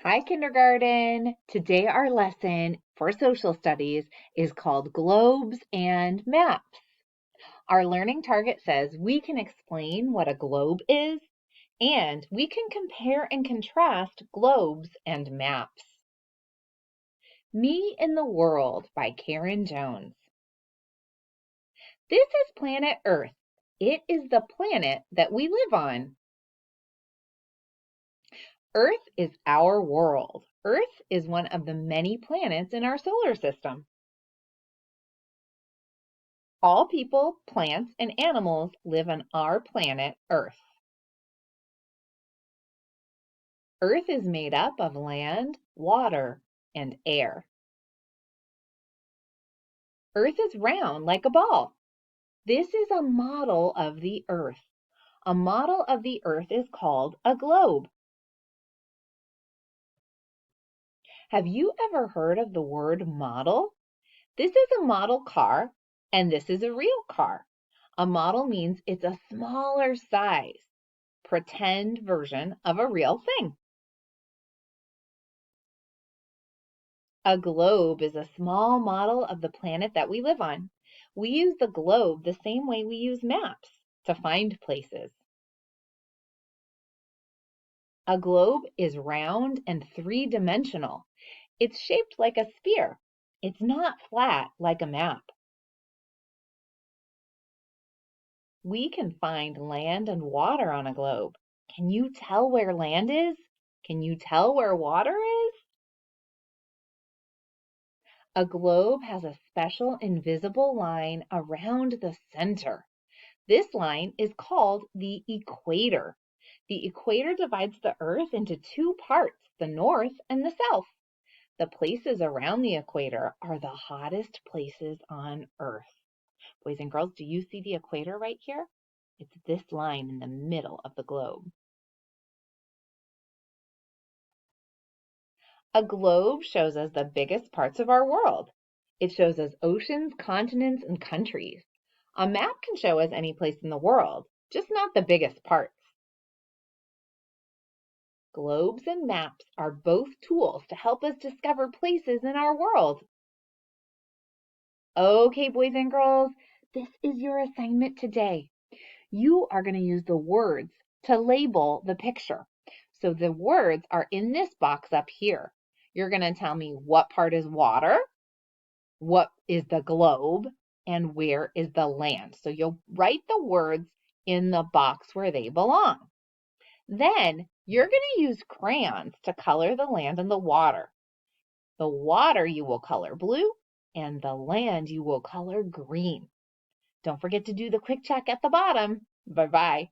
Hi, kindergarten. Today our lesson for social studies is called Globes and Maps. Our learning target says we can explain what a globe is and we can compare and contrast globes and maps. Me in the World by Karen Jones. This is planet Earth. It is the planet that we live on. Earth is our world. Earth is one of the many planets in our solar system. All people, plants, and animals live on our planet Earth. Earth is made up of land, water, and air. Earth is round like a ball. This is a model of the Earth. A model of the Earth is called a globe. Have you ever heard of the word model? This is a model car, and this is a real car. A model means it's a smaller size, pretend version of a real thing. A globe is a small model of the planet that we live on. We use the globe the same way we use maps to find places. A globe is round and three-dimensional. It's shaped like a sphere. It's not flat like a map. We can find land and water on a globe. Can you tell where land is? Can you tell where water is? A globe has a special invisible line around the center. This line is called the equator. The equator divides the Earth into two parts, the north and the south. The places around the equator are the hottest places on Earth. Boys and girls, do you see the equator right here? It's this line in the middle of the globe. A globe shows us the biggest parts of our world. It shows us oceans, continents, and countries. A map can show us any place in the world, just not the biggest parts. Globes and maps are both tools to help us discover places in our world. Okay, boys and girls, this is your assignment today. You are going to use the words to label the picture. So the words are in this box up here. You're going to tell me what part is water, what is the globe, and where is the land. So you'll write the words in the box where they belong. Then you're going to use crayons to color the land and the water. The water you will color blue, and the land you will color green. Don't forget to do the quick check at the bottom. Bye-bye.